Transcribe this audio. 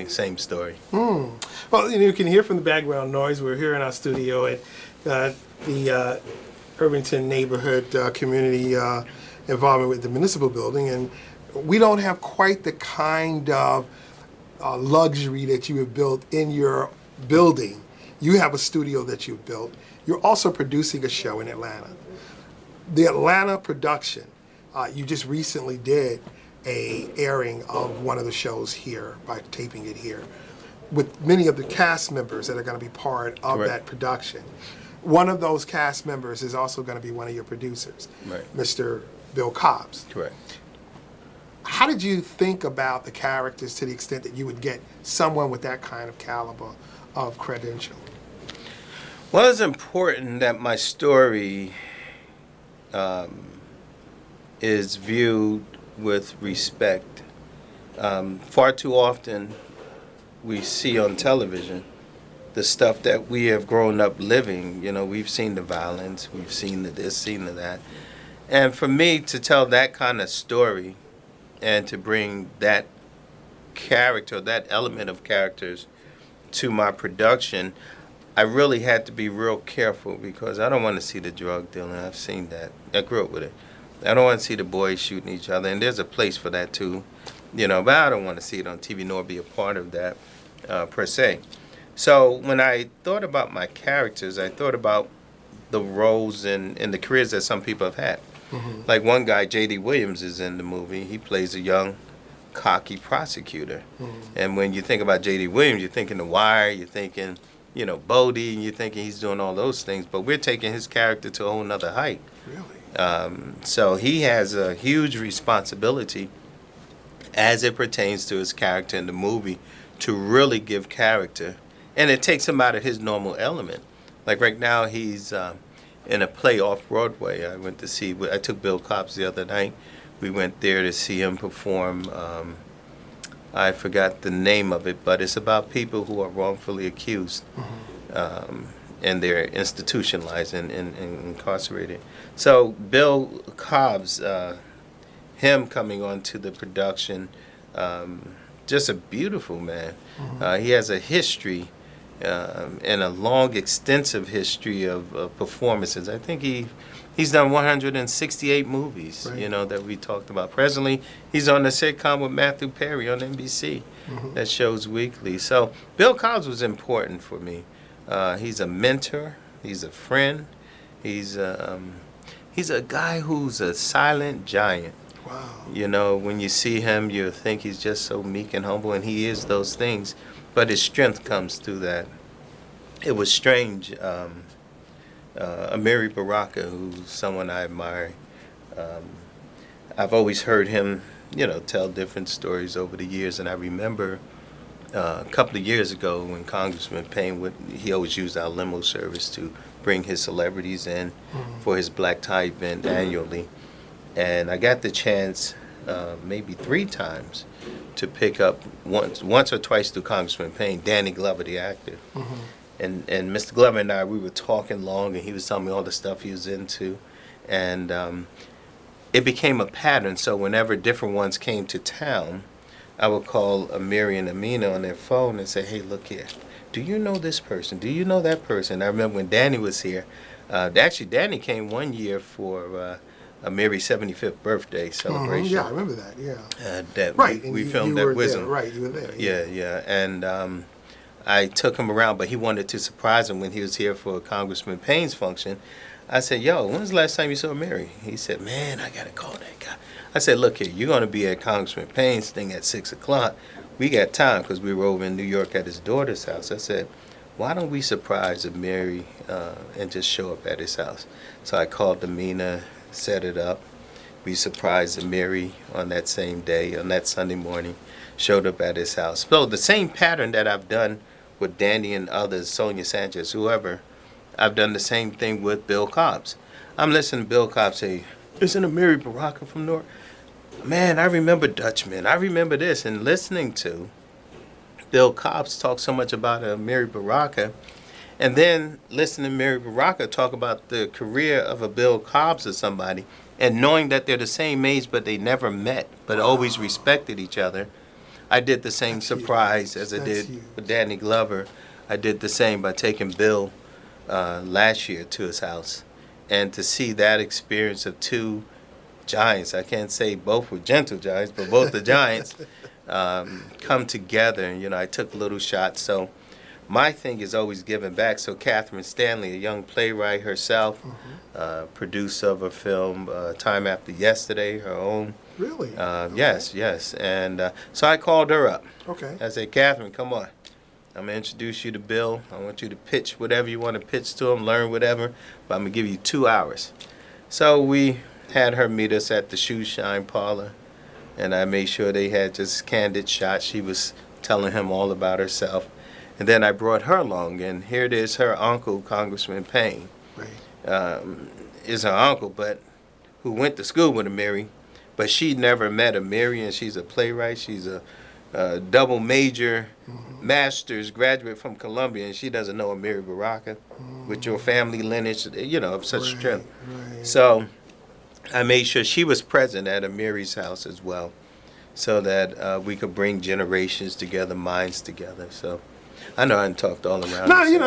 same story. Well, you can hear from the background noise. We're here in our studio at the Irvington Neighborhood Community Involvement with the Municipal Building, and we don't have quite the kind of luxury that you have built in your building. You have a studio that you've built. You're also producing a show in Atlanta. The Atlanta production, you just recently did a airing of one of the shows here by taping it here with many of the cast members that are going to be part of that production. One of those cast members is also going to be one of your producers, Mr. Bill Cobbs. Correct. How did you think about the characters to the extent that you would get someone with that kind of caliber of credential? Well, it's important that my story is viewed with respect. Far too often we see on television the stuff that we have grown up living. You know, we've seen the violence, we've seen the this, seen the that. And for me to tell that kind of story and to bring that character, that element of characters to my production, I really had to be real careful because I don't want to see the drug dealing. I've seen that. I grew up with it. I don't want to see the boys shooting each other, and there's a place for that too, you know, but I don't want to see it on TV nor be a part of that per se. So when I thought about my characters, I thought about the roles and the careers that some people have had. Like one guy, J.D. Williams, is in the movie. He plays a young, cocky prosecutor. And when you think about J.D. Williams, you're thinking The Wire, you're thinking, you know, Bodie, and you're thinking he's doing all those things. But we're taking his character to a whole nother height. Really? So he has a huge responsibility as it pertains to his character in the movie to really give character. And it takes him out of his normal element. Like right now, he's in a play off Broadway. I took Bill Cobbs the other night. We went there to see him perform. I forgot the name of it, but it's about people who are wrongfully accused and they're institutionalized and incarcerated. So Bill Cobbs, him coming on to the production, just a beautiful man. He has a history and a long, extensive history of performances. I think he's done 168 movies, you know, that we talked about. Presently, he's on a sitcom with Matthew Perry on NBC that shows weekly. So Bill Cobbs was important for me. He's a mentor. He's a friend. He's a guy who's a silent giant. Wow. You know, when you see him, you think he's just so meek and humble, and he is those things. But his strength comes through that. It was strange. Amiri Baraka, who's someone I admire, I've always heard him, you know, tell different stories over the years. And I remember a couple of years ago when Congressman Payne he always used our limo service to bring his celebrities in for his black tie event annually. And I got the chance maybe 3 times to pick up once or twice through Congressman Payne, Danny Glover, the actor. And Mr. Glover and I, we were talking long, and he was telling me all the stuff he was into. And it became a pattern. So whenever different ones came to town, I would call Amiri and Amina on their phone and say, hey, look here. Do you know this person? Do you know that person? I remember when Danny was here. Actually, Danny came one year for Amiri's 75th birthday celebration. Yeah, I remember that, yeah. That right, we filmed at Wisdom. Right, you were there. Yeah. And I took him around, but he wanted to surprise him when he was here for Congressman Payne's function. I said, yo, when's the last time you saw Amiri? He said, man, I got to call that guy. I said, look here, you're going to be at Congressman Payne's thing at 6 o'clock. We got time because we were over in New York at his daughter's house. I said, why don't we surprise Amiri and just show up at his house? So I called Amina, set it up. We surprised Amiri on that same day, on that Sunday morning, showed up at his house. So the same pattern that I've done with Danny and others, Sonia Sanchez, whoever, I've done the same thing with Bill Cobbs. I'm listening to Bill Cobbs say, isn't Amiri Baraka from Newark? Man, I remember Dutchman. I remember this. And listening to Bill Cobbs talk so much about Amiri Baraka, and then listening to Amiri Baraka talk about the career of a Bill Cobbs or somebody, and knowing that they're the same age but they never met, but always respected each other, I did the same That's surprise huge. as I That's did huge. with Danny Glover. I did the same by taking Bill last year to his house. And to see that experience of two giants, I can't say both were gentle giants, but both the giants come together. You know, I took little shots. So my thing is always giving back. So Catherine Stanley, a young playwright herself, producer of a film, Time After Yesterday, her own. Really? Okay. Yes. And so I called her up. Okay. I said, Catherine, come on. I'm going to introduce you to Bill. I want you to pitch whatever you want to pitch to him, learn whatever, but I'm going to give you 2 hours. So we had her meet us at the Shoe Shine Parlor, and I made sure they had just candid shots. She was telling him all about herself. And then I brought her along, and here it is, her uncle, Congressman Payne, Right. is her uncle, but who went to school with Amiri, but she never met Amiri, and she's a playwright. She's a double major, master's graduate from Columbia, and she doesn't know Amiri Baraka with your family lineage, you know, of such strength. Right. So I made sure she was present at Amiri's house as well, so that we could bring generations together, minds together. So I know I didn't talk all around. No, it, you so. know.